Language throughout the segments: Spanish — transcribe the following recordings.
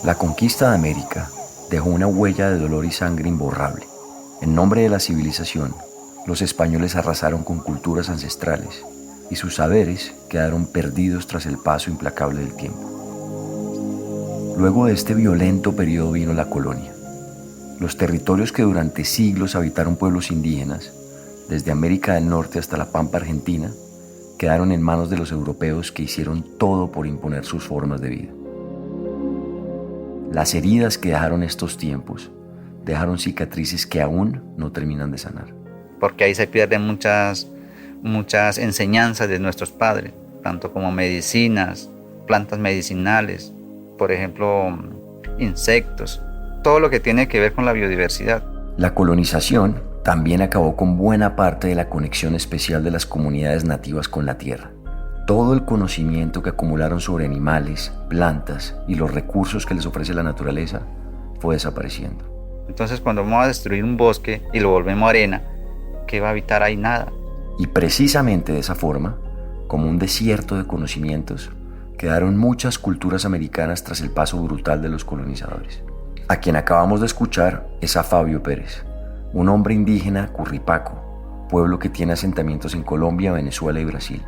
La conquista de América dejó una huella de dolor y sangre imborrable. En nombre de la civilización, los españoles arrasaron con culturas ancestrales y sus saberes quedaron perdidos tras el paso implacable del tiempo. Luego de este violento periodo vino la colonia. Los territorios que durante siglos habitaron pueblos indígenas, desde América del Norte hasta la Pampa Argentina, quedaron en manos de los europeos que hicieron todo por imponer sus formas de vida. Las heridas que dejaron estos tiempos dejaron cicatrices que aún no terminan de sanar. Porque ahí se pierden muchas enseñanzas de nuestros padres, tanto como medicinas, plantas medicinales, por ejemplo, insectos, todo lo que tiene que ver con la biodiversidad. La colonización también acabó con buena parte de la conexión especial de las comunidades nativas con la tierra. Todo el conocimiento que acumularon sobre animales, plantas y los recursos que les ofrece la naturaleza fue desapareciendo. Entonces, cuando vamos a destruir un bosque y lo volvemos arena, ¿qué va a habitar ahí? Nada. Y precisamente de esa forma, como un desierto de conocimientos, quedaron muchas culturas americanas tras el paso brutal de los colonizadores. A quien acabamos de escuchar es a Fabio Pérez, un hombre indígena curripaco, pueblo que tiene asentamientos en Colombia, Venezuela y Brasil.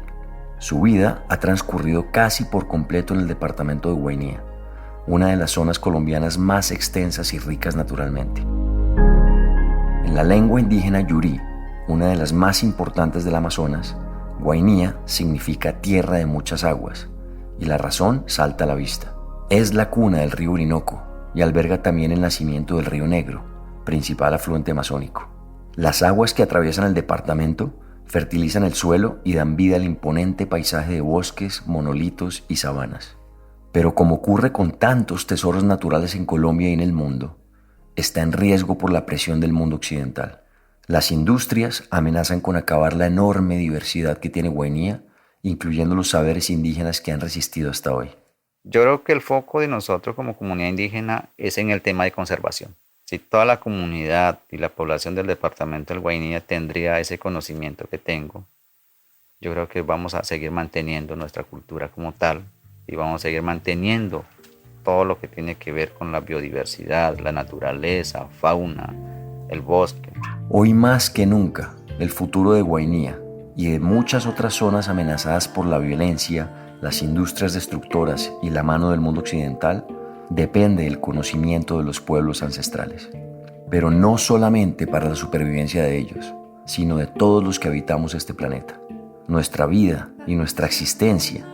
Su vida ha transcurrido casi por completo en el departamento de Guainía, una de las zonas colombianas más extensas y ricas naturalmente. En la lengua indígena Yuri, una de las más importantes del Amazonas, Guainía significa tierra de muchas aguas, y la razón salta a la vista. Es la cuna del río Orinoco y alberga también el nacimiento del río Negro, principal afluente amazónico. Las aguas que atraviesan el departamento fertilizan el suelo y dan vida al imponente paisaje de bosques, monolitos y sabanas. Pero como ocurre con tantos tesoros naturales en Colombia y en el mundo, está en riesgo por la presión del mundo occidental. Las industrias amenazan con acabar la enorme diversidad que tiene Guainía, incluyendo los saberes indígenas que han resistido hasta hoy. Yo creo que el foco de nosotros como comunidad indígena es en el tema de conservación. Si toda la comunidad y la población del departamento del Guainía tendría ese conocimiento que tengo, yo creo que vamos a seguir manteniendo nuestra cultura como tal y vamos a seguir manteniendo todo lo que tiene que ver con la biodiversidad, la naturaleza, fauna, el bosque. Hoy más que nunca, el futuro de Guainía y de muchas otras zonas amenazadas por la violencia, las industrias destructoras y la mano del mundo occidental depende del conocimiento de los pueblos ancestrales. Pero no solamente para la supervivencia de ellos, sino de todos los que habitamos este planeta. Nuestra vida y nuestra existencia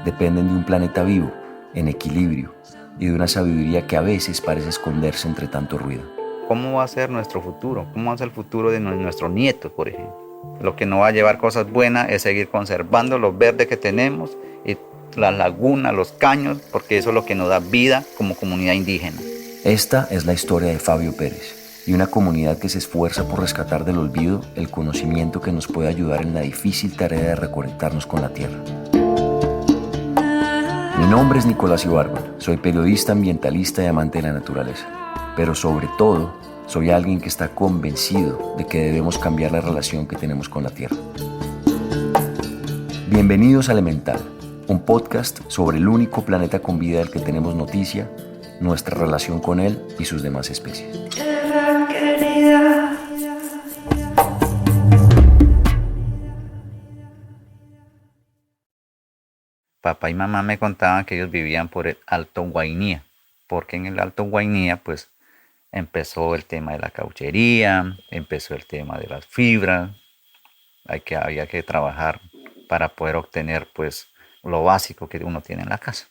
dependen de un planeta vivo, en equilibrio, y de una sabiduría que a veces parece esconderse entre tanto ruido. ¿Cómo va a ser nuestro futuro? ¿Cómo va a ser el futuro de nuestros nietos, por ejemplo? Lo que nos va a llevar cosas buenas es seguir conservando los verdes que tenemos y las lagunas, los caños, porque eso es lo que nos da vida como comunidad indígena. Esta es la historia de Fabio Pérez y una comunidad que se esfuerza por rescatar del olvido el conocimiento que nos puede ayudar en la difícil tarea de reconectarnos con la tierra. Mi nombre es Nicolás Ibargüen, soy periodista ambientalista y amante de la naturaleza, pero sobre todo soy alguien que está convencido de que debemos cambiar la relación que tenemos con la tierra. Bienvenidos a Elemental, un podcast sobre el único planeta con vida del que tenemos noticia, nuestra relación con él y sus demás especies. Tierra querida. Papá y mamá me contaban que ellos vivían por el Alto Guainía, porque en el Alto Guainía pues empezó el tema de la cauchería, empezó el tema de las fibras, había que trabajar para poder obtener pues lo básico que uno tiene en la casa.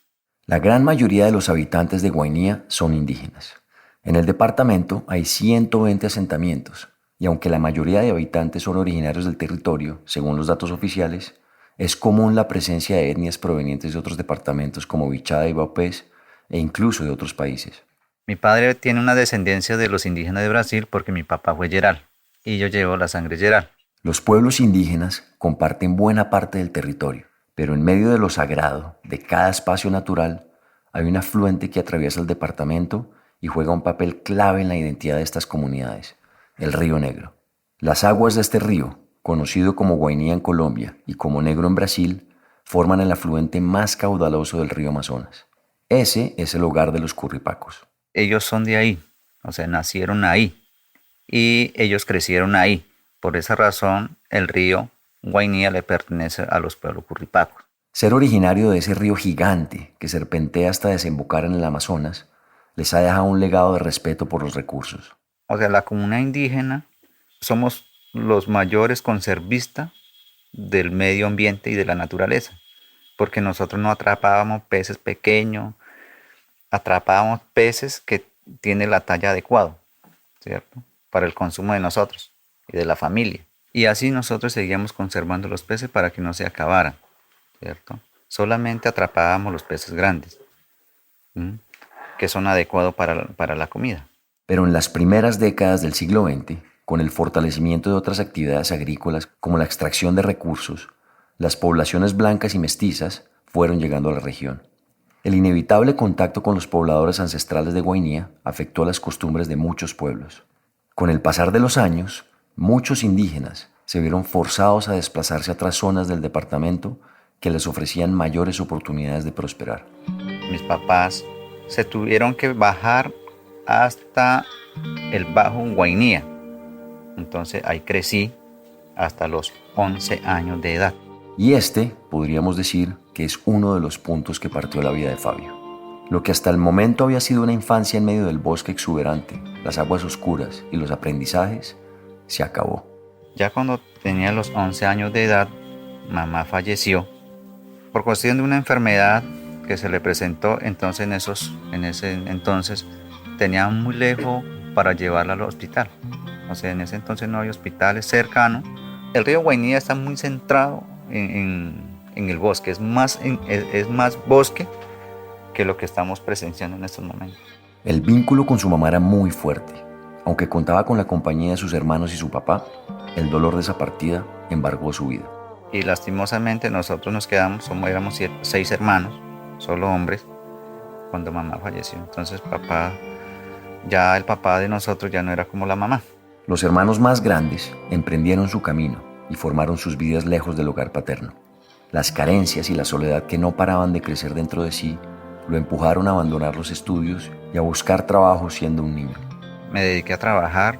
La gran mayoría de los habitantes de Guainía son indígenas. En el departamento hay 120 asentamientos, y aunque la mayoría de habitantes son originarios del territorio, según los datos oficiales, es común la presencia de etnias provenientes de otros departamentos como Vichada y Vaupés, e incluso de otros países. Mi padre tiene una descendencia de los indígenas de Brasil porque mi papá fue yeral, y yo llevo la sangre yeral. Los pueblos indígenas comparten buena parte del territorio, pero en medio de lo sagrado de cada espacio natural hay un afluente que atraviesa el departamento y juega un papel clave en la identidad de estas comunidades, el Río Negro. Las aguas de este río, conocido como Guainía en Colombia y como Negro en Brasil, forman el afluente más caudaloso del río Amazonas. Ese es el hogar de los curripacos. Ellos son de ahí, o sea, nacieron ahí y ellos crecieron ahí. Por esa razón, el río Guainía le pertenece a los pueblos curripacos. Ser originario de ese río gigante que serpentea hasta desembocar en el Amazonas les ha dejado un legado de respeto por los recursos. O sea, la comunidad indígena somos los mayores conservistas del medio ambiente y de la naturaleza, porque nosotros no atrapábamos peces pequeños, atrapábamos peces que tienen la talla adecuada, ¿cierto? Para el consumo de nosotros y de la familia. Y así nosotros seguíamos conservando los peces para que no se acabaran, ¿cierto? Solamente atrapábamos los peces grandes, que son adecuados para la comida. Pero en las primeras décadas del siglo XX, con el fortalecimiento de otras actividades agrícolas como la extracción de recursos, las poblaciones blancas y mestizas fueron llegando a la región. El inevitable contacto con los pobladores ancestrales de Guainía afectó las costumbres de muchos pueblos. Con el pasar de los años, muchos indígenas se vieron forzados a desplazarse a otras zonas del departamento que les ofrecían mayores oportunidades de prosperar. Mis papás se tuvieron que bajar hasta el Bajo Guainía. Entonces ahí crecí hasta los 11 años de edad. Y este, podríamos decir, que es uno de los puntos que partió la vida de Fabio. Lo que hasta el momento había sido una infancia en medio del bosque exuberante, las aguas oscuras y los aprendizajes, se acabó. Ya cuando tenía los 11 años de edad, mamá falleció por cuestión de una enfermedad que se le presentó. Entonces en ese entonces tenía muy lejos para llevarla al hospital. O sea, en ese entonces no había hospitales cercanos. El río Guainía está muy centrado en el bosque, es más bosque que lo que estamos presenciando en estos momentos. El vínculo con su mamá era muy fuerte. Aunque contaba con la compañía de sus hermanos y su papá, el dolor de esa partida embargó su vida. Y lastimosamente nosotros nos quedamos, éramos 6 hermanos, solo hombres, cuando mamá falleció. Entonces el papá de nosotros ya no era como la mamá. Los hermanos más grandes emprendieron su camino y formaron sus vidas lejos del hogar paterno. Las carencias y la soledad que no paraban de crecer dentro de sí lo empujaron a abandonar los estudios y a buscar trabajo siendo un niño. Me dediqué a trabajar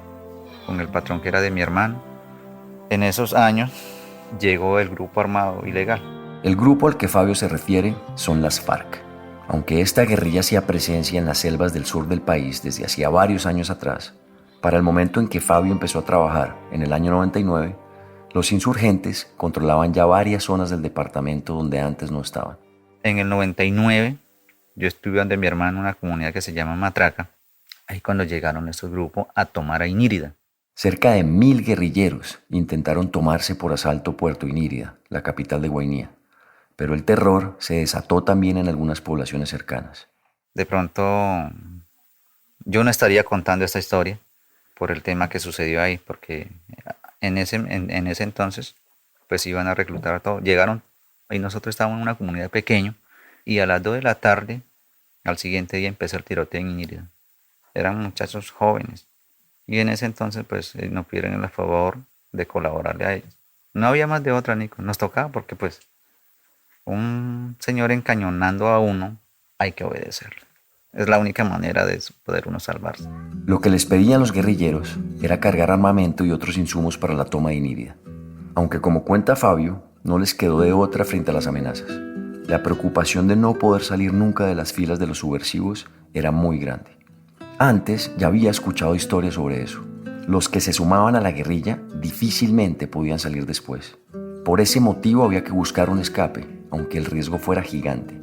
con el patrón que era de mi hermano. En esos años llegó el grupo armado ilegal. El grupo al que Fabio se refiere son las FARC. Aunque esta guerrilla hacía presencia en las selvas del sur del país desde hacía varios años atrás, para el momento en que Fabio empezó a trabajar, en el año 99, los insurgentes controlaban ya varias zonas del departamento donde antes no estaban. En el 99, yo estuve donde mi hermano en una comunidad que se llama Matraca. Ahí cuando llegaron estos grupos a tomar a Inírida. Cerca de 1000 guerrilleros intentaron tomarse por asalto Puerto Inírida, la capital de Guainía, pero el terror se desató también en algunas poblaciones cercanas. De pronto, yo no estaría contando esta historia por el tema que sucedió ahí, porque en ese entonces, pues iban a reclutar a todos. Llegaron, y nosotros estábamos en una comunidad pequeña, y a las 2 de la tarde, al siguiente día empezó el tiroteo en Inírida. Eran muchachos jóvenes, y en ese entonces, pues, nos pidieron el favor de colaborarle a ellos. No había más de otra, Nico, nos tocaba porque, pues, un señor encañonando a uno, hay que obedecerle. Es la única manera de poder uno salvarse. Lo que les pedían los guerrilleros era cargar armamento y otros insumos para la toma de Inírida. Aunque como cuenta Fabio, no les quedó de otra frente a las amenazas. La preocupación de no poder salir nunca de las filas de los subversivos era muy grande. Antes ya había escuchado historias sobre eso. Los que se sumaban a la guerrilla difícilmente podían salir después. Por ese motivo había que buscar un escape, aunque el riesgo fuera gigante.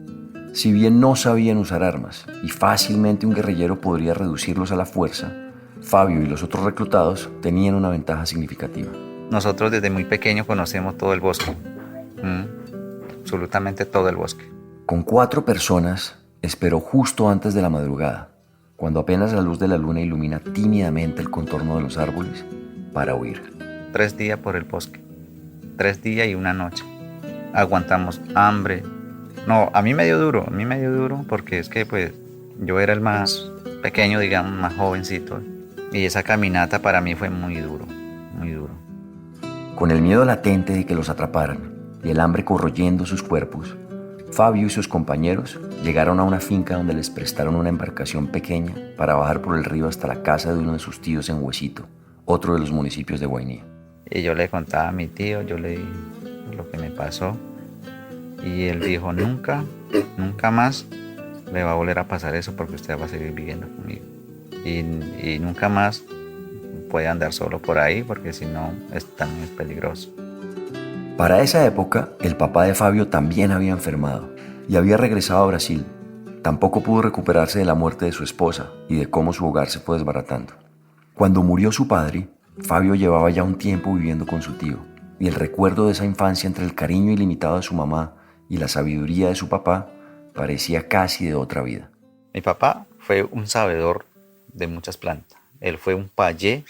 Si bien no sabían usar armas y fácilmente un guerrillero podría reducirlos a la fuerza, Fabio y los otros reclutados tenían una ventaja significativa. Nosotros desde muy pequeños conocemos todo el bosque, absolutamente todo el bosque. Con 4 personas esperó justo antes de la madrugada, cuando apenas la luz de la luna ilumina tímidamente el contorno de los árboles, para huir. 3 días por el bosque, 3 días y una noche. Aguantamos hambre. No, a mí me dio duro porque es que pues yo era el más pequeño, digamos, más jovencito. Y esa caminata para mí fue muy duro, muy duro. Con el miedo latente de que los atraparan y el hambre corroyendo sus cuerpos, Fabio y sus compañeros llegaron a una finca donde les prestaron una embarcación pequeña para bajar por el río hasta la casa de uno de sus tíos en Huesito, otro de los municipios de Guainía. Y yo le contaba a mi tío, yo le dije lo que me pasó. Y él dijo, nunca más le va a volver a pasar eso porque usted va a seguir viviendo conmigo. Y nunca más puede andar solo por ahí porque si no también es peligroso. Para esa época, el papá de Fabio también había enfermado y había regresado a Brasil. Tampoco pudo recuperarse de la muerte de su esposa y de cómo su hogar se fue desbaratando. Cuando murió su padre, Fabio llevaba ya un tiempo viviendo con su tío, y el recuerdo de esa infancia entre el cariño ilimitado de su mamá y la sabiduría de su papá parecía casi de otra vida. Mi papá fue un sabedor de muchas plantas. Él fue un payé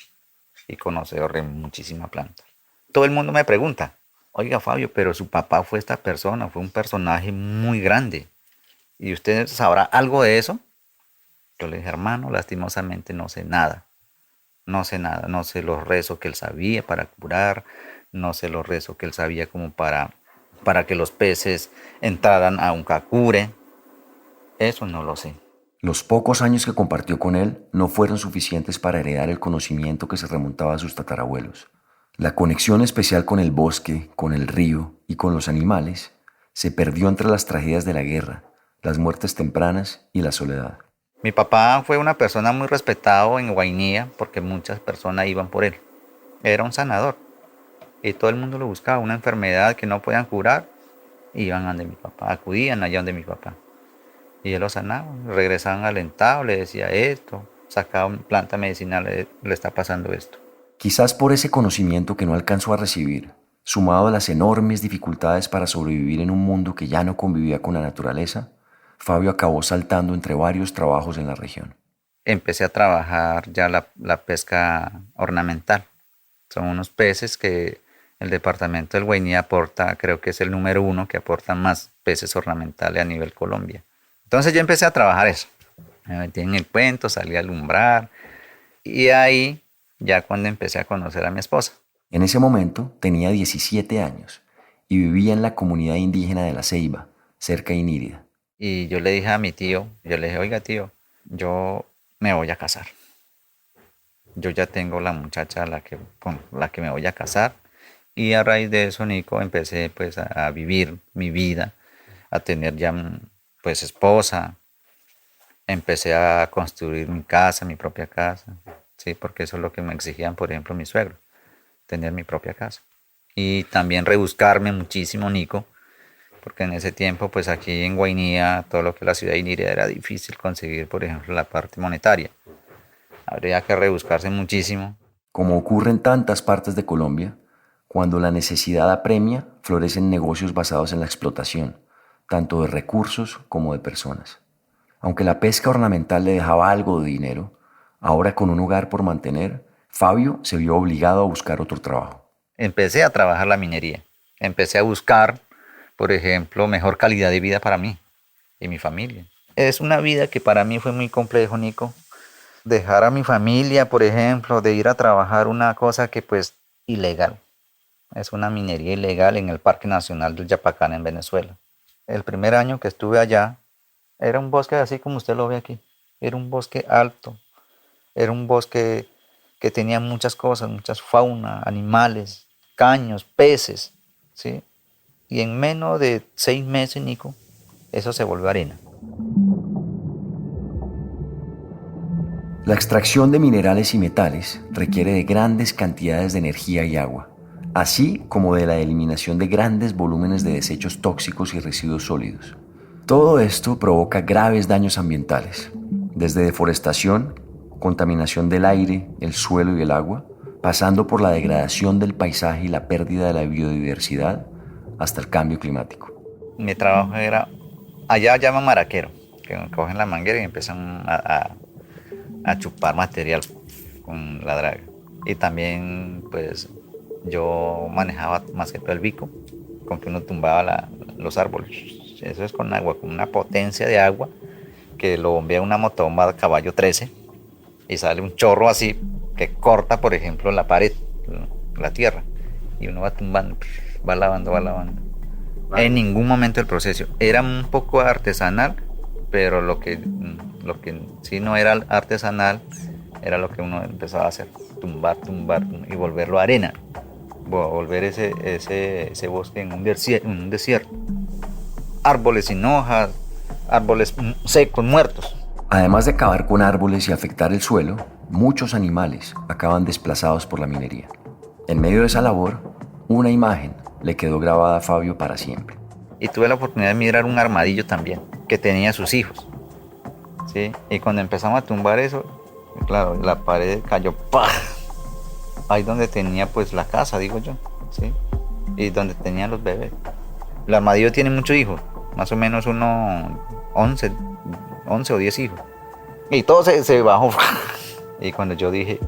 y conocedor de muchísimas plantas. Todo el mundo me pregunta, oiga Fabio, pero su papá fue esta persona, fue un personaje muy grande. ¿Y usted sabrá algo de eso? Yo le dije, hermano, lastimosamente no sé nada. No sé nada, no sé los rezos que él sabía para curar, no sé los rezos que él sabía como para que los peces entraran a un cacure. Eso no lo sé. Los pocos años que compartió con él no fueron suficientes para heredar el conocimiento que se remontaba a sus tatarabuelos. La conexión especial con el bosque, con el río y con los animales se perdió entre las tragedias de la guerra, las muertes tempranas y la soledad. Mi papá fue una persona muy respetado en Guainía porque muchas personas iban por él. Era un sanador y todo el mundo lo buscaba. Una enfermedad que no podían curar, iban donde mi papá, acudían allá donde mi papá. Y él lo sanaba, regresaban alentados, le decía esto, sacaban planta medicinal, le está pasando esto. Quizás por ese conocimiento que no alcanzó a recibir, sumado a las enormes dificultades para sobrevivir en un mundo que ya no convivía con la naturaleza, Fabio acabó saltando entre varios trabajos en la región. Empecé a trabajar ya la pesca ornamental. Son unos peces que el departamento del Guainía aporta, creo que es el número 1 que aporta más peces ornamentales a nivel Colombia. Entonces yo empecé a trabajar eso. Me metí en el cuento, salí a alumbrar y ahí ya cuando empecé a conocer a mi esposa. En ese momento tenía 17 años y vivía en la comunidad indígena de La Ceiba, cerca de Inírida. Y yo le dije a mi tío, yo le dije, oiga tío, yo me voy a casar. Yo ya tengo la muchacha con la que me voy a casar. Y a raíz de eso, Nico, empecé pues a vivir mi vida, a tener ya pues esposa. Empecé a construir mi casa, mi propia casa, ¿sí? Porque eso es lo que me exigían, por ejemplo, mis suegros, tener mi propia casa. Y también rebuscarme muchísimo, Nico, porque en ese tiempo, pues aquí en Guainía, todo lo que es la ciudad de Inírida era difícil conseguir, por ejemplo, la parte monetaria. Habría que rebuscarse muchísimo. Como ocurre en tantas partes de Colombia, cuando la necesidad apremia, florecen negocios basados en la explotación, tanto de recursos como de personas. Aunque la pesca ornamental le dejaba algo de dinero, ahora con un hogar por mantener, Fabio se vio obligado a buscar otro trabajo. Empecé a trabajar la minería. Empecé a buscar, por ejemplo, mejor calidad de vida para mí y mi familia. Es una vida que para mí fue muy complejo, Nico. Dejar a mi familia, por ejemplo, de ir a trabajar una cosa que pues ilegal. Es una minería ilegal en el Parque Nacional del Yapacán en Venezuela. El primer año que estuve allá, era un bosque así como usted lo ve aquí. Era un bosque alto. Era un bosque que tenía muchas cosas, muchas fauna, animales, caños, peces, ¿sí? Y en menos de 6 meses, Nico, eso se volvió arena. La extracción de minerales y metales requiere de grandes cantidades de energía y agua, así como de la eliminación de grandes volúmenes de desechos tóxicos y residuos sólidos. Todo esto provoca graves daños ambientales, desde deforestación, contaminación del aire, el suelo y el agua, pasando por la degradación del paisaje y la pérdida de la biodiversidad, hasta el cambio climático. Mi trabajo era, allá llaman maraquero, que cogen la manguera y empiezan a chupar material con la draga. Y también pues yo manejaba más que todo el bico, con que uno tumbaba los árboles. Eso es con agua, con una potencia de agua que lo bombea una motobomba caballo 13 y sale un chorro así que corta, por ejemplo, la pared, la tierra, y uno va tumbando, va lavando. En ningún momento del proceso. Era un poco artesanal, pero lo que sí no era artesanal era lo que uno empezaba a hacer, tumbar y volverlo arena, volver ese bosque en un desierto. Árboles sin hojas, árboles secos, muertos. Además de acabar con árboles y afectar el suelo, muchos animales acaban desplazados por la minería. En medio de esa labor, una imagen le quedó grabada a Fabio para siempre. Y tuve la oportunidad de mirar un armadillo también, que tenía sus hijos. ¿Sí? Y cuando empezamos a tumbar eso, claro, la pared cayó, ¡pah! Ahí donde tenía pues la casa, digo yo, ¿sí? Y donde tenían los bebés. El armadillo tiene muchos hijos, más o menos uno 11 o 10 hijos. Y todo se bajó. Y cuando yo dije,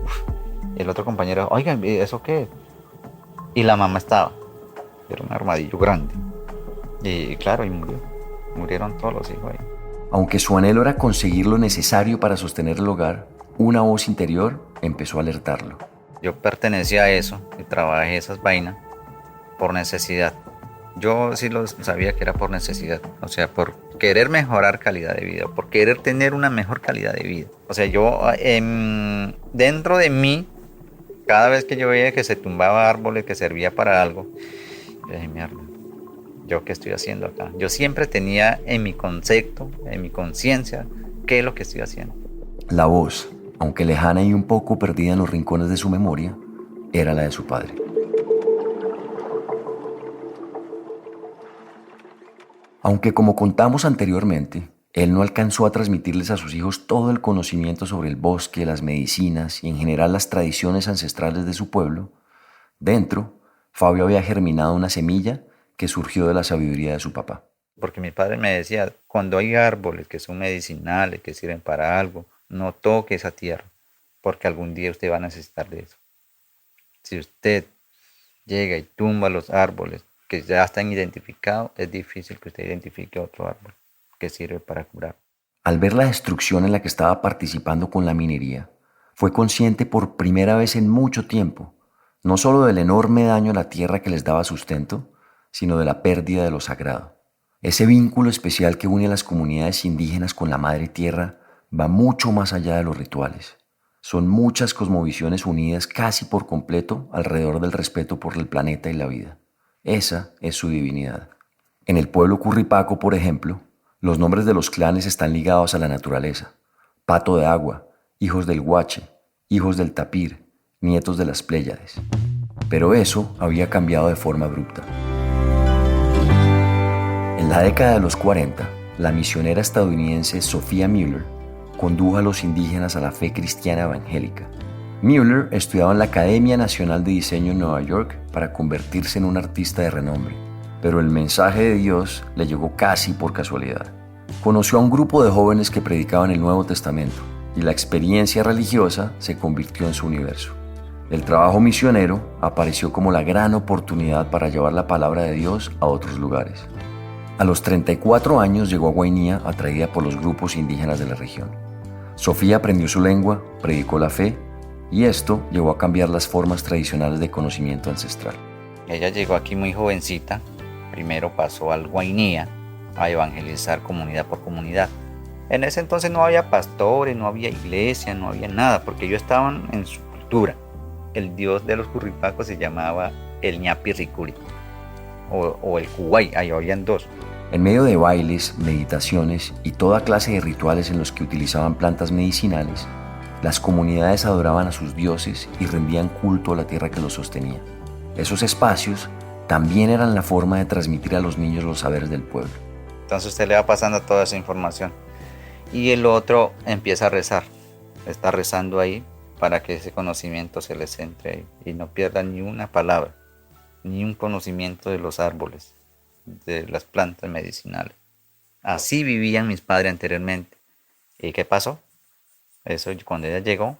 el otro compañero, oigan, ¿eso qué es? Y la mamá estaba. Era un armadillo grande. Y claro, y murió. Murieron todos los hijos ahí. Aunque su anhelo era conseguir lo necesario para sostener el hogar, una voz interior empezó a alertarlo. Yo pertenecía a eso y trabajé esas vainas por necesidad. Yo sí lo sabía que era por necesidad, o sea, por querer mejorar calidad de vida, por querer tener una mejor calidad de vida. O sea, yo dentro de mí, cada vez que yo veía que se tumbaba árboles que servía para algo, yo dije, mierda, ¿yo qué estoy haciendo acá? Yo siempre tenía en mi concepto, en mi conciencia, qué es lo que estoy haciendo. La voz, aunque lejana y un poco perdida en los rincones de su memoria, era la de su padre. Aunque como contamos anteriormente, él no alcanzó a transmitirles a sus hijos todo el conocimiento sobre el bosque, las medicinas y en general las tradiciones ancestrales de su pueblo, dentro, Fabio había germinado una semilla que surgió de la sabiduría de su papá. Porque mi padre me decía, cuando hay árboles que son medicinales, que sirven para algo, no toque esa tierra, porque algún día usted va a necesitar de eso. Si usted llega y tumba los árboles que ya están identificados, es difícil que usted identifique otro árbol que sirve para curar. Al ver la destrucción en la que estaba participando con la minería, fue consciente por primera vez en mucho tiempo, no solo del enorme daño a la tierra que les daba sustento, sino de la pérdida de lo sagrado. Ese vínculo especial que une a las comunidades indígenas con la madre tierra va mucho más allá de los rituales. Son muchas cosmovisiones unidas casi por completo alrededor del respeto por el planeta y la vida. Esa es su divinidad. En el pueblo curripaco, por ejemplo, los nombres de los clanes están ligados a la naturaleza. Pato de agua, hijos del Guache, hijos del Tapir, nietos de las Pléyades. Pero eso había cambiado de forma abrupta. En la década de los 40, la misionera estadounidense Sophia Muller condujo a los indígenas a la fe cristiana evangélica. Muller estudiaba en la Academia Nacional de Diseño en Nueva York para convertirse en un artista de renombre, pero el mensaje de Dios le llegó casi por casualidad. Conoció a un grupo de jóvenes que predicaban el Nuevo Testamento y la experiencia religiosa se convirtió en su universo. El trabajo misionero apareció como la gran oportunidad para llevar la palabra de Dios a otros lugares. A los 34 años llegó a Guainía atraída por los grupos indígenas de la región. Sofía aprendió su lengua, predicó la fe y esto llevó a cambiar las formas tradicionales de conocimiento ancestral. Ella llegó aquí muy jovencita, primero pasó al Guainía a evangelizar comunidad por comunidad. En ese entonces no había pastores, no había iglesia, no había nada, porque ellos estaban en su cultura. El dios de los curripacos se llamaba el Ñapirricuri o el Kuwai, ahí habían dos. En medio de bailes, meditaciones y toda clase de rituales en los que utilizaban plantas medicinales, las comunidades adoraban a sus dioses y rendían culto a la tierra que los sostenía. Esos espacios también eran la forma de transmitir a los niños los saberes del pueblo. Entonces usted le va pasando toda esa información y el otro empieza a rezar. Está rezando ahí para que ese conocimiento se les entre ahí y no pierdan ni una palabra, ni un conocimiento de los árboles, de las plantas medicinales. Así vivían mis padres anteriormente. ¿Y qué pasó? Eso, cuando ella llegó,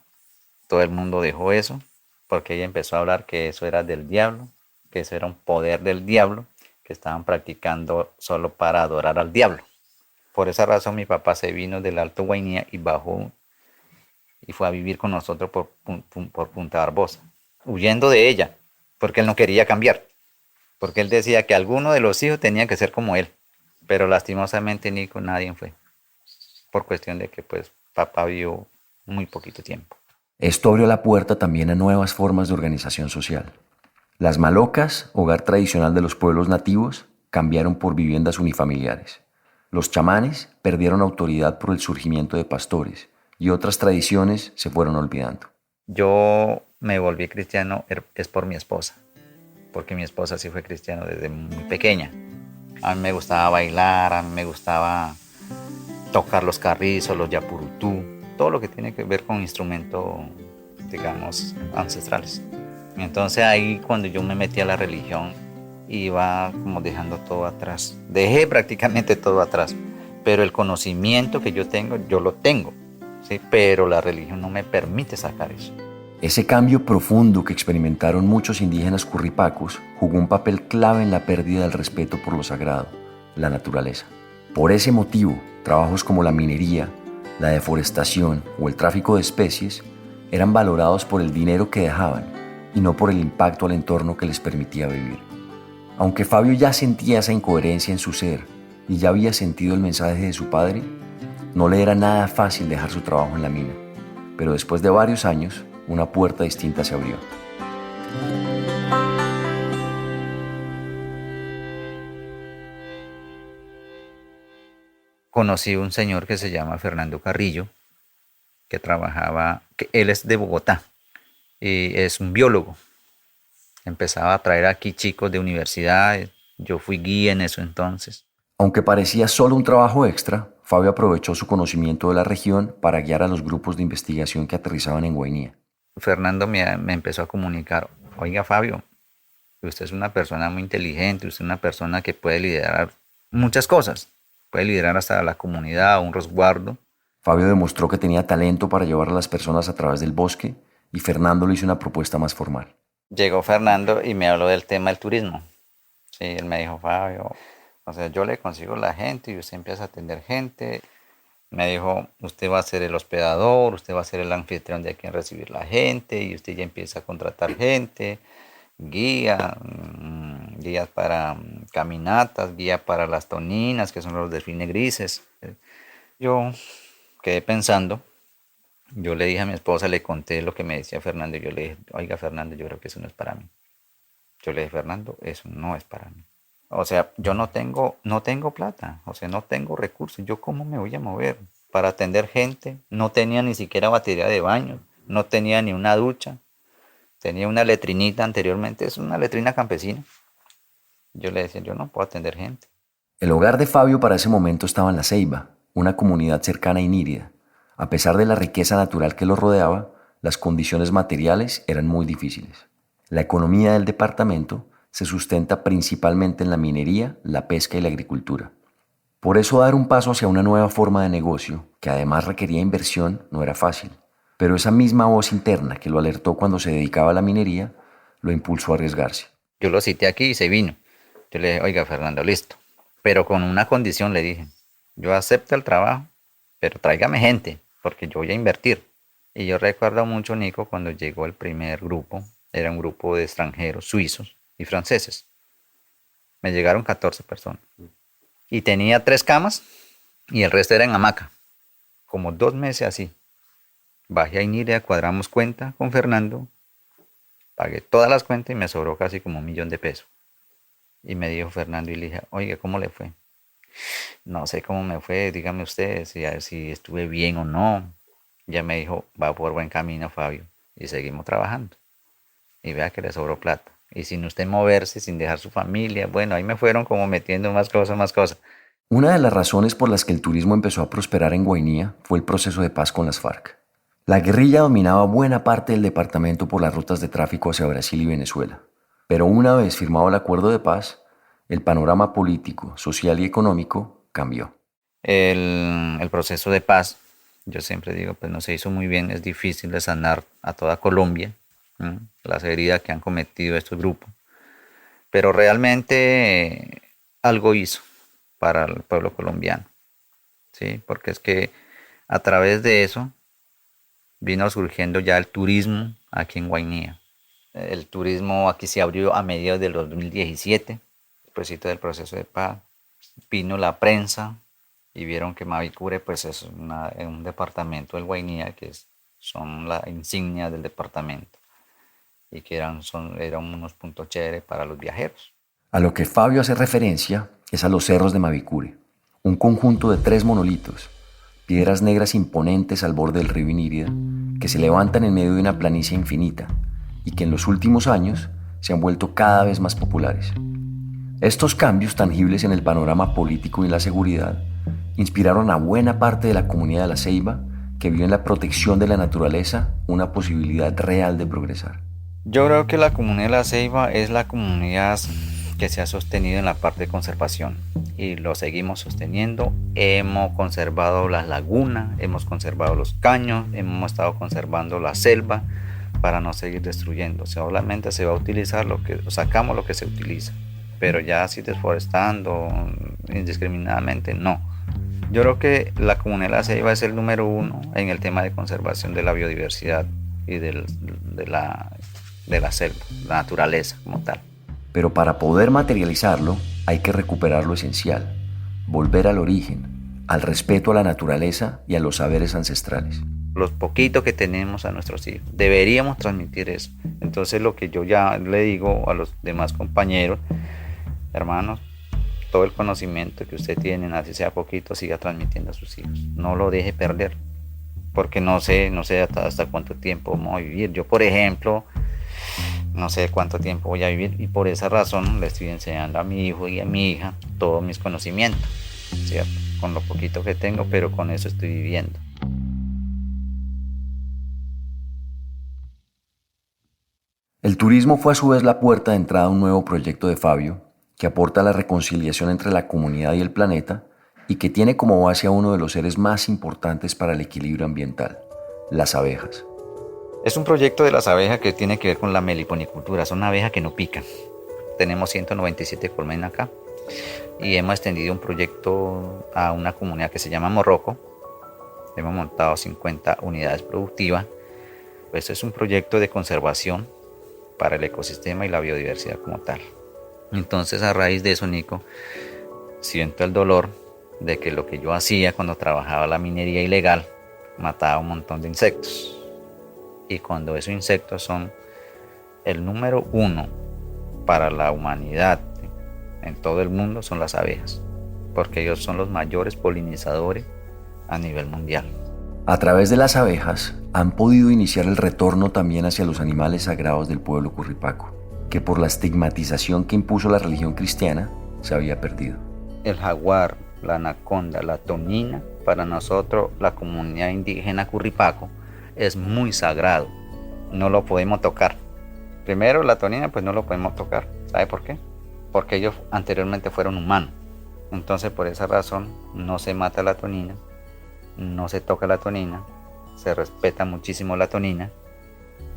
todo el mundo dejó eso, porque ella empezó a hablar que eso era del diablo, que eso era un poder del diablo, que estaban practicando solo para adorar al diablo. Por esa razón mi papá se vino del Alto Guainía y bajó y fue a vivir con nosotros por Punta Barbosa, huyendo de ella, porque él no quería cambiar. porque él decía que alguno de los hijos tenía que ser como él, pero lastimosamente Nico nadie fue, por cuestión de que pues papá vivió muy poquito tiempo. Esto abrió la puerta también a nuevas formas de organización social. Las malocas, hogar tradicional de los pueblos nativos, cambiaron por viviendas unifamiliares. Los chamanes perdieron autoridad por el surgimiento de pastores y otras tradiciones se fueron olvidando. Yo me volví cristiano es por mi esposa, porque mi esposa sí fue cristiano desde muy pequeña. A mí me gustaba bailar, a mí me gustaba tocar los carrizos, los yapurutú, todo lo que tiene que ver con instrumentos, digamos, ancestrales. Entonces ahí cuando yo me metí a la religión, iba como dejando todo atrás. Dejé prácticamente todo atrás, pero el conocimiento que yo tengo, yo lo tengo, ¿sí? Pero la religión no me permite sacar eso. Ese cambio profundo que experimentaron muchos indígenas curripacos jugó un papel clave en la pérdida del respeto por lo sagrado, la naturaleza. Por ese motivo, trabajos como la minería, la deforestación o el tráfico de especies eran valorados por el dinero que dejaban y no por el impacto al entorno que les permitía vivir. Aunque Fabio ya sentía esa incoherencia en su ser y ya había sentido el mensaje de su padre, no le era nada fácil dejar su trabajo en la mina. Pero después de varios años, una puerta distinta se abrió. Conocí un señor que se llama Fernando Carrillo, que trabajaba, que él es de Bogotá y es un biólogo. Empezaba a traer aquí chicos de universidades, yo fui guía en eso entonces. Aunque parecía solo un trabajo extra, Fabio aprovechó su conocimiento de la región para guiar a los grupos de investigación que aterrizaban en Guainía. Fernando me empezó a comunicar, oiga Fabio, usted es una persona muy inteligente, usted es una persona que puede liderar muchas cosas, puede liderar hasta la comunidad, un resguardo. Fabio demostró que tenía talento para llevar a las personas a través del bosque y Fernando le hizo una propuesta más formal. Llegó Fernando y me habló del tema del turismo. Sí, él me dijo, Fabio, o sea, yo le consigo la gente y usted empieza a atender gente. Me dijo, usted va a ser el hospedador, usted va a ser el anfitrión de quien recibir la gente y usted ya empieza a contratar gente, guía, guías para caminatas, guía para las toninas, que son los delfines grises. Yo quedé pensando, yo le dije a mi esposa, le conté lo que me decía Fernando y yo le dije, oiga Fernando, yo creo que eso no es para mí. Yo le dije, Fernando, eso no es para mí. O sea, yo no tengo plata, o sea, no tengo recursos. ¿Yo cómo me voy a mover para atender gente? No tenía ni siquiera batería de baño, no tenía ni una ducha. Tenía una letrinita anteriormente, es una letrina campesina. Yo le decía, yo no puedo atender gente. El hogar de Fabio para ese momento estaba en La Ceiba, una comunidad cercana a Inírida. A pesar de la riqueza natural que lo rodeaba, las condiciones materiales eran muy difíciles. La economía del departamento se sustenta principalmente en la minería, la pesca y la agricultura. Por eso dar un paso hacia una nueva forma de negocio, que además requería inversión, no era fácil. Pero esa misma voz interna que lo alertó cuando se dedicaba a la minería, lo impulsó a arriesgarse. Yo lo cité aquí y se vino. Yo le dije, oiga Fernando, listo. Pero con una condición le dije, yo acepto el trabajo, pero tráigame gente, porque yo voy a invertir. Y yo recuerdo mucho, Nico, cuando llegó el primer grupo, era un grupo de extranjeros, suizos y franceses. Me llegaron 14 personas. Y tenía 3 camas y el resto era en hamaca. Como 2 meses así. Bajé a Iniria, cuadramos cuenta con Fernando, pagué todas las cuentas y me sobró casi como 1.000.000 de pesos. Y me dijo Fernando y le dije, oiga, ¿cómo le fue? No sé cómo me fue, dígame usted si estuve bien o no. Ya me dijo, va por buen camino, Fabio. Y seguimos trabajando. Y vea que le sobró plata. Y sin usted moverse, sin dejar su familia, bueno, ahí me fueron como metiendo más cosas, más cosas. Una de las razones por las que el turismo empezó a prosperar en Guainía fue el proceso de paz con las FARC. La guerrilla dominaba buena parte del departamento por las rutas de tráfico hacia Brasil y Venezuela. Pero una vez firmado el acuerdo de paz, el panorama político, social y económico cambió. El proceso de paz, yo siempre digo, pues no se hizo muy bien, es difícil de sanar a toda Colombia, las heridas que han cometido estos grupos, pero realmente algo hizo para el pueblo colombiano, ¿sí? Porque es que a través de eso vino surgiendo ya el turismo aquí en Guainía. El turismo aquí se abrió a mediados del 2017, después del proceso de paz. Vino la prensa y vieron que Mavicure pues es un departamento del Guainía que son la insignia del departamento y que eran unos puntos chéveres para los viajeros. A lo que Fabio hace referencia es a los cerros de Mavicure, un conjunto de 3 monolitos, piedras negras imponentes al borde del río Inírida, que se levantan en medio de una planicie infinita y que en los últimos años se han vuelto cada vez más populares. Estos cambios tangibles en el panorama político y en la seguridad inspiraron a buena parte de la comunidad de La Ceiba, que vio en la protección de la naturaleza una posibilidad real de progresar. Yo creo que la comunidad de La Ceiba es la comunidad que se ha sostenido en la parte de conservación y lo seguimos sosteniendo. Hemos conservado las lagunas, hemos conservado los caños, hemos estado conservando la selva para no seguir destruyendo. Solamente se va a utilizar sacamos lo que se utiliza, pero ya así desforestando indiscriminadamente, no. Yo creo que la comunidad de La Ceiba es el número 1 en el tema de conservación de la biodiversidad y de la selva, la naturaleza como tal. Pero para poder materializarlo hay que recuperar lo esencial, volver al origen, al respeto a la naturaleza y a los saberes ancestrales. Los poquitos que tenemos a nuestros hijos, deberíamos transmitir eso. Entonces lo que yo ya le digo a los demás compañeros, hermanos, todo el conocimiento que usted tiene, así sea poquito, siga transmitiendo a sus hijos. No lo deje perder, porque no sé hasta cuánto tiempo vamos a vivir. Yo, por ejemplo, no sé cuánto tiempo voy a vivir y por esa razón le estoy enseñando a mi hijo y a mi hija todos mis conocimientos, ¿cierto? Con lo poquito que tengo, pero con eso estoy viviendo. El turismo fue a su vez la puerta de entrada a un nuevo proyecto de Fabio que aporta la reconciliación entre la comunidad y el planeta y que tiene como base a uno de los seres más importantes para el equilibrio ambiental, las abejas. Es un proyecto de las abejas que tiene que ver con la meliponicultura. Son abejas que no pican. Tenemos 197 colmenas acá y hemos extendido un proyecto a una comunidad que se llama Morroco. Hemos montado 50 unidades productivas. Pues es un proyecto de conservación para el ecosistema y la biodiversidad como tal. Entonces, a raíz de eso, Nico, siento el dolor de que lo que yo hacía cuando trabajaba la minería ilegal mataba un montón de insectos. Y cuando esos insectos son el número 1 para la humanidad en todo el mundo, son las abejas, porque ellos son los mayores polinizadores a nivel mundial. A través de las abejas han podido iniciar el retorno también hacia los animales sagrados del pueblo curripaco, que por la estigmatización que impuso la religión cristiana se había perdido. El jaguar, la anaconda, la tonina, para nosotros, la comunidad indígena curripaco, es muy sagrado. No lo podemos tocar. Primero, la tonina, pues no lo podemos tocar. ¿Sabe por qué? Porque ellos anteriormente fueron humanos. Entonces, por esa razón, no se mata la tonina, no se toca la tonina, se respeta muchísimo la tonina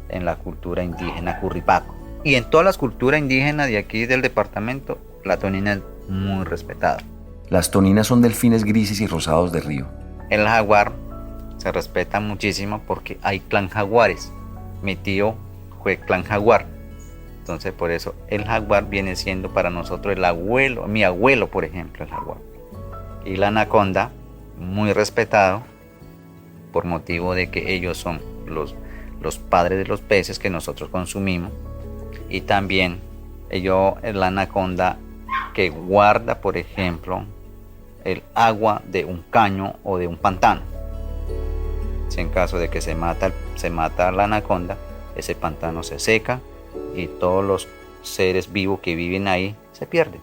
en la cultura indígena curripaco. Y en todas las culturas indígenas de aquí del departamento, la tonina es muy respetada. Las toninas son delfines grises y rosados de río. El jaguar se respeta muchísimo porque hay clan jaguares. Mi tío fue clan jaguar. Entonces por eso el jaguar viene siendo para nosotros el abuelo, mi abuelo por ejemplo, el jaguar. Y la anaconda, muy respetado por motivo de que ellos son los padres de los peces que nosotros consumimos. Y también la anaconda que guarda, por ejemplo, el agua de un caño o de un pantano. Si en caso de que se mata la anaconda, ese pantano se seca y todos los seres vivos que viven ahí se pierden.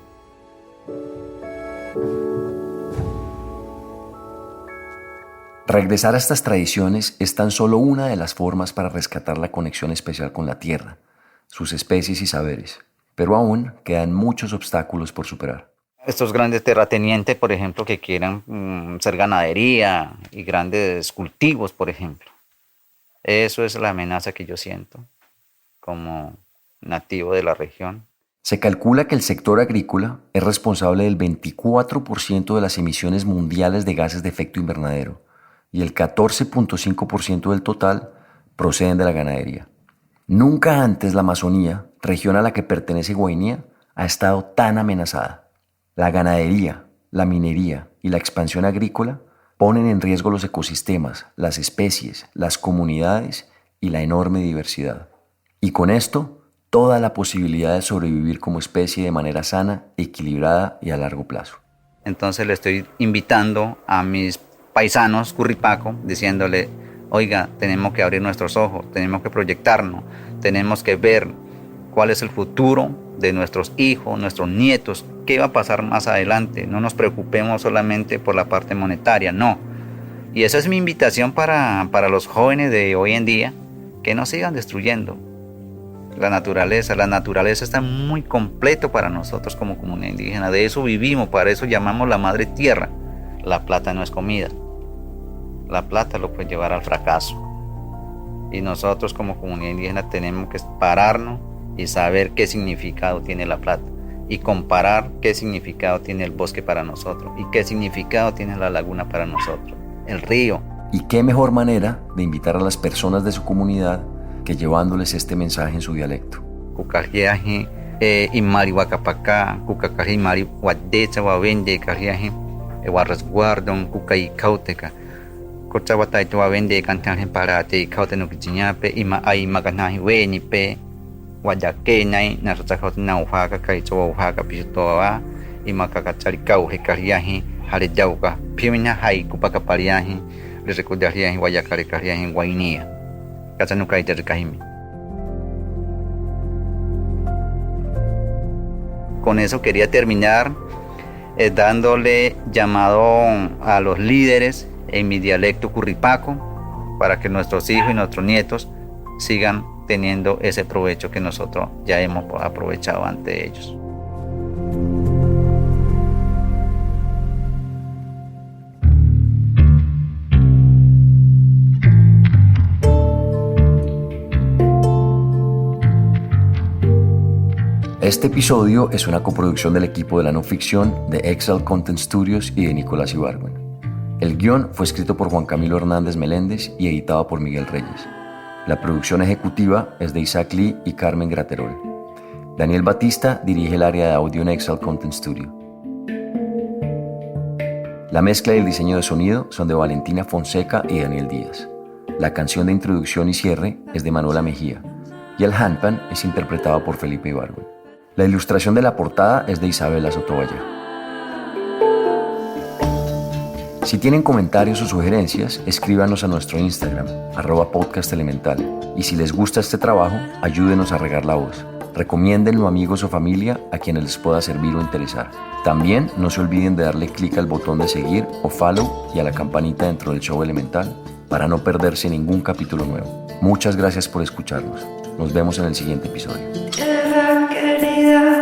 Regresar a estas tradiciones es tan solo una de las formas para rescatar la conexión especial con la tierra, sus especies y saberes, pero aún quedan muchos obstáculos por superar. Estos grandes terratenientes, por ejemplo, que quieran hacer ganadería y grandes cultivos, por ejemplo. Eso es la amenaza que yo siento como nativo de la región. Se calcula que el sector agrícola es responsable del 24% de las emisiones mundiales de gases de efecto invernadero y el 14.5% del total proceden de la ganadería. Nunca antes la Amazonía, región a la que pertenece Guainía, ha estado tan amenazada. La ganadería, la minería y la expansión agrícola ponen en riesgo los ecosistemas, las especies, las comunidades y la enorme diversidad. Y con esto, toda la posibilidad de sobrevivir como especie de manera sana, equilibrada y a largo plazo. Entonces le estoy invitando a mis paisanos curripaco, diciéndole, oiga, tenemos que abrir nuestros ojos, tenemos que proyectarnos, tenemos que ver cuál es el futuro de nuestros hijos, nuestros nietos, qué va a pasar más adelante. No nos preocupemos solamente por la parte monetaria, no. Y esa es mi invitación para los jóvenes de hoy en día, que no sigan destruyendo la naturaleza. La naturaleza está muy completo para nosotros como comunidad indígena. De eso vivimos, para eso llamamos la madre tierra. La plata no es comida. La plata lo puede llevar al fracaso. Y nosotros como comunidad indígena tenemos que pararnos y saber qué significado tiene la plata. Y comparar qué significado tiene el bosque para nosotros. Y qué significado tiene la laguna para nosotros. El río. Y qué mejor manera de invitar a las personas de su comunidad que llevándoles este mensaje en su dialecto. Kukajiaji imari wakapaka, kukaji imari wadecha wawende kajiaji warresguardon kukai kauteka. Kochawataito wawende kantaje parate kaute no kichiñape ima ai maganaji weni pe wayakenai nasotajote naujaga kaicho waujaga pisutoa ima kakacharikau hekajiaji hare yauka pimina hai kupakapariaji le recordajiaji wayakare kajiaji en Guainía. Con eso quería terminar dándole llamado a los líderes en mi dialecto curripaco para que nuestros hijos y nuestros nietos sigan teniendo ese provecho que nosotros ya hemos aprovechado ante ellos. Este episodio es una coproducción del equipo de la no ficción de Excel Content Studios y de Nicolás Ibargüen. El guión fue escrito por Juan Camilo Hernández Meléndez y editado por Miguel Reyes. La producción ejecutiva es de Isaac Lee y Carmen Graterol. Daniel Batista dirige el área de audio en Excel Content Studio. La mezcla y el diseño de sonido son de Valentina Fonseca y Daniel Díaz. La canción de introducción y cierre es de Manuela Mejía y el handpan es interpretado por Felipe Ibargüen. La ilustración de la portada es de Isabela Sotovallejo. Si tienen comentarios o sugerencias, escríbanos a nuestro Instagram, @podcastelemental. Y si les gusta este trabajo, ayúdenos a regar la voz. Recomiéndenlo a amigos o familia a quienes les pueda servir o interesar. También no se olviden de darle clic al botón de seguir o follow y a la campanita dentro del show Elemental para no perderse ningún capítulo nuevo. Muchas gracias por escucharnos. Nos vemos en el siguiente episodio. Tierra querida.